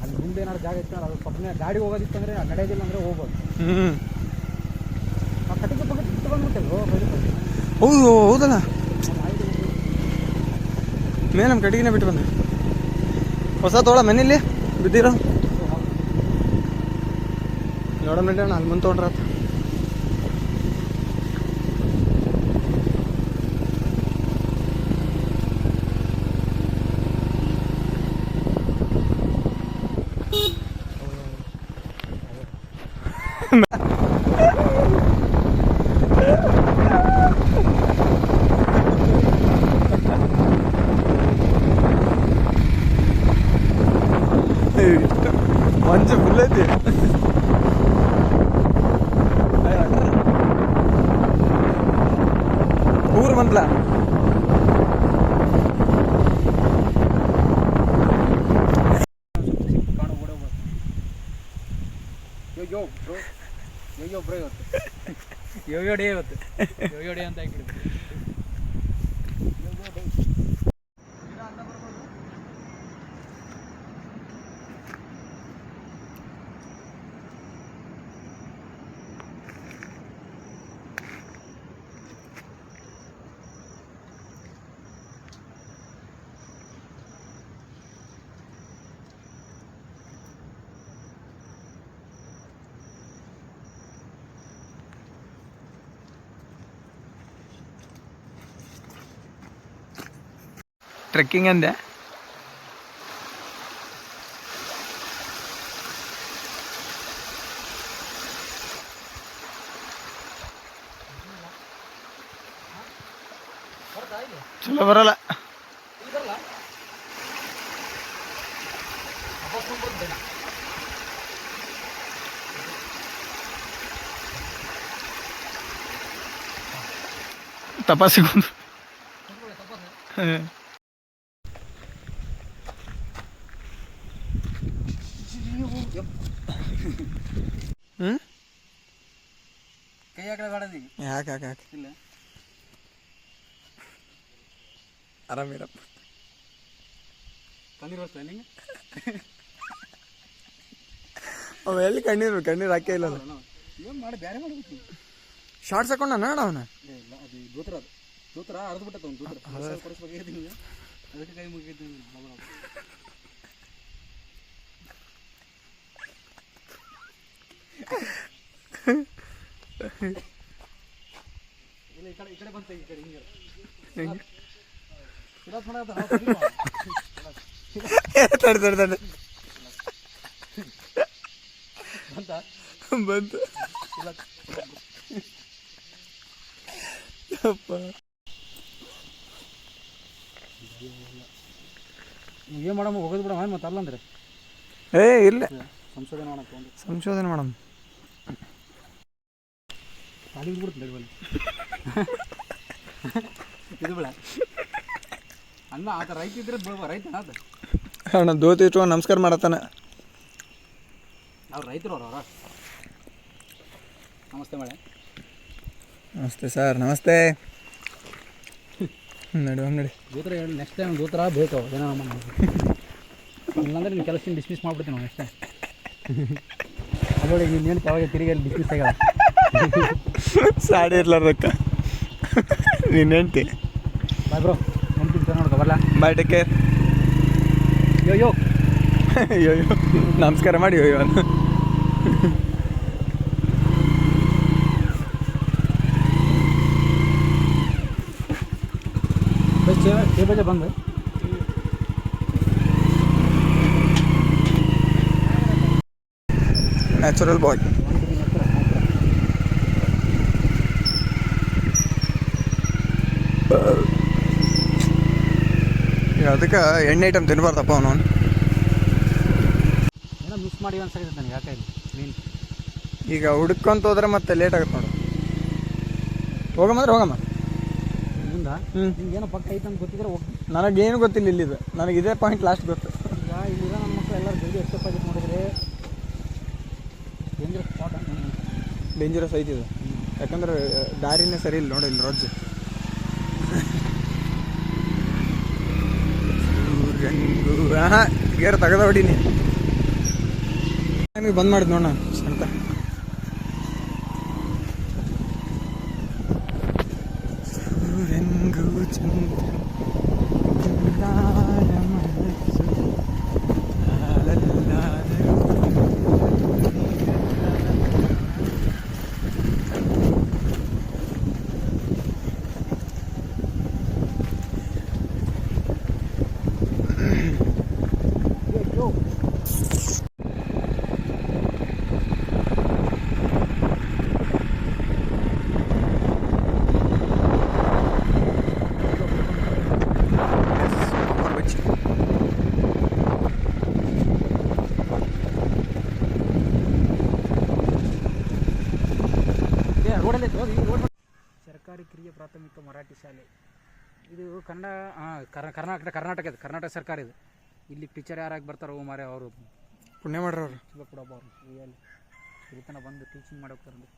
ಅಲ್ಲಿ ಮುಂದೆ ಏನಾದ್ರು ಜಾಗ ಇತ್ತು ಅದು ಸ್ವಪ್ನ ಗಾಡಿ ಹೋಗೋದಿತ್ತು ಅಂದರೆ ನಡೆಯೋದಿಲ್ಲ ಅಂದರೆ ಹೋಗ್ಬೋದು. ಆ ಕಟ್ಟಿಗೆ ಪಕ್ಕ ಇಟ್ಟು ಬಂದ್ಬಿಟ್ಟಲ್ವ. ಹೌದು ಹೌದಲ್ಲ, ಮೇಲೆ ನಮ್ಮ ಕಟ್ಟಿಗೆನೇ ಬಿಟ್ಟು ಬಂದೆ. ಹೊಸ ತೋಳ ಮನೇಲಿ ಬಿದ್ದಿರೋ ನೋಡ ಮೇಲೆ ಅಲ್ಲಿ ಮುಂದೆ ತೊಗೊಂಡ್ರ ಮಂಚ ಫುಲ್ ಐತಿ. ಊರು ಮಂತ್ಲ ಯೋಯೋ ಡೇ ಇವತ್ತು, ಯೋಯೋ ಡೇ ಅಂತ ಹಾಕಿದ್ವಿ. ಟ್ರೆಕ್ಕಿಂಗ್ ಅಂದೆ. ಚಲೋ ಬರಲ್ಲ. ತಪಾಸಿಗೊಂದು ಕೈ ಹಾಕಡೆ ಬೇಡ. ಯಾಕೆ ಯಾಕೆ ಯಾಕೆ ಇಲ್ಲ ಆರಾಮಿರಪ್ಪ. ಕಣ್ಣೀರು ಬರ್ತಾ ನಿಂಗೆ? ಅವ ಎಲ್ಲಿ ಕಣ್ಣೀರು ಹಾಕೇ ಇಲ್ಲ. ಏನು ಮಾಡಿ ಬೇರೆ ಮಾಡ್ಬೇಕು. ಶಾರ್ಟ್ಸ್ ಹಾಕೊಂಡ ನೋಡ ಅವನ. ಇಲ್ಲ ಅದು ದೂತ್ರ, ಅದು ದೂತ್ರ ಅರ್ದು ಬಿಟ್ಟದ. ಒಂದು ದೂತ್ರ ಕೊಡಿಸ್ಬೇಕಾಗಿದ್ದೀನಿ, ಅದಕ್ಕೆ ಕೈ ಮುಗಿದ್ದೀನಿ. ಇಲ್ಲ ಈ ಕಡೆ ಬಂತ, ಈ ಕಡೆ ಹಿಂಗೆ ಬಂತು. ಏನು ಮಾಡಮ್ಮ, ಹೋಗೋದು ಬಿಡಮ್ಮ ಮತ್ತೆ ಅಲ್ಲ ಅಂದ್ರೆ. ಇಲ್ಲ ಸಂಶೋಧನೆ ಮಾಡಕ್ಕೆ ಸಂಶೋಧನೆ ಮಾಡಮ್ಮ. ಕಾಲಿಗೆ ಬಿಡ್ತೀನಿ ಬಲ್ಲಿ ಇದು ಬಿಡ ಅಣ್ಣ. ಆತ ರೈತ ಇದ್ರೆ ರೈತ ಅದು ಅಣ್ಣ ದೋತಿ ಇಟ್ಕೊಂಡು ನಮಸ್ಕಾರ ಮಾಡತ್ತಾನ. ಅವ್ರು ರೈತರು ಅವರ. ನಮಸ್ತೆ ಮಳೆ. ನಮಸ್ತೆ ಸರ್. ನಮಸ್ತೆ. ನಡಿ ನಡಿ. ದೂತ್ರ ಹೇಳಿ ನೆಕ್ಸ್ಟ್ ಟೈಮ್ ದೂತ್ರ ಬೇಕು ಏನೋ ನಮ್ಮ. ಇಲ್ಲಾಂದ್ರೆ ನಿಮ್ಮ ಕೆಲಸ ಡಿಸ್ಮಿಸ್ ಮಾಡ್ಬಿಡ್ತೀವಿ ನಾವು ನೆಕ್ಸ್ಟ್ ಟೈಮ್. ಅದರೊಳಗೆ ನೀನು ಯಾವಾಗ ತಿರುಗಿ ಅಲ್ಲಿ ಡಿಸ್ಮಿಸ್ ಆಗ್ಯಾವ. ಸಾಡಿ ಇರ್ಲಾರ್ದಕ್ಕ ನೀನು ಹೆಂಡ್ತಿ. ಬಾಯ್ ಬ್ರೋ, ನೆನ್ಪಿಡ್ತ ನೋಡ್ಕೊ ಬರಲ್ಲ. ಬಾಯ್, ಟೇಕ್ ಕೇರ್. ಯೋಯೋ ಯೋಯೋ ನಮಸ್ಕಾರ ಮಾಡಿ ಯೋಯೋ ಅನ್ನ. छः बजे बंद है. ನ್ಯಾಚುರಲ್ ಬಾಯ್. ಅದಕ್ಕೆ ಎಣ್ಣೆ ಐಟಮ್ ತಿನ್ನಬಾರ್ದಪ್ಪ ಅವನು. ಏನೋ ಮಿಸ್ ಮಾಡಿ ಅನ್ಸಾಗಿದೆ ನನಗೆ ಯಾಕೆ ಇಲ್ಲಿ ಮೀನು. ಈಗ ಹುಡ್ಕೊಂತ ಹೋದ್ರೆ ಮತ್ತೆ ಲೇಟ್ ಆಗುತ್ತೆ ನೋಡು. ಹೋಗಮ್ಮಂದ್ರೆ ಹೋಗಮ್ಮ. ನಿಮ್ಗೆ ಏನೋ ಪಕ್ಕ ಐತೆ ಅಂತ ಗೊತ್ತಿದ್ರೆ ಹೋಗಿ. ನನಗೇನು ಗೊತ್ತಿಲ್ಲ ಇಲ್ಲಿದು. ನನಗೆ ಇದೇ ಪಾಯಿಂಟ್ ಲಾಸ್ಟ್ ಗೊತ್ತು. ಈಗ ಇಲ್ಲಿರೋ ನನ್ನ ಮಕ್ಕಳು ಎಲ್ಲರೂ ಜಲ್ದಿ ಎಸ್ಕೇಪ್ ಆಗಿತ್ತು ನೋಡಿದ್ರೆ ಡೇಂಜರಸ್ ಸ್ಪಾಟ್. ಡೇಂಜರಸ್ ಐತಿ ಇದು. ಯಾಕಂದ್ರೆ ದಾರಿನೇ ಸರಿ ಇಲ್ಲ ನೋಡಿ ಇಲ್ಲಿ ರೋಡ್ಸ್. ಗೇರ್ ತೆಗೆದ ಹೊಡೀನಿ. ನಿಮಗೆ ಬಂದ್ ಮಾಡಿದ್ ನೋಡ ಅಂತ. ಸರ್ಕಾರಿ ಕಿರಿಯ ಪ್ರಾಥಮಿಕ ಮರಾಠಿ ಶಾಲೆ ಇದು ಕನ್ನಡ. ಕರ್ನಾಟಕ ಸರ್ಕಾರ ಇದು. ಇಲ್ಲಿ ಟೀಚರ್ ಯಾರಾಗಿ ಬರ್ತಾರೋ ಮಾರೆ ಅವರು ಪುಣ್ಯ ಮಾಡ್ರವ್ರು. ಚಲೋ ಕೊಡಪ್ಪ ಅವರು ಇಲ್ಲಿ ತನಕ ಬಂದು ಟೀಚಿಂಗ್ ಮಾಡಿ ಹೋಗ್ತಾರೆ.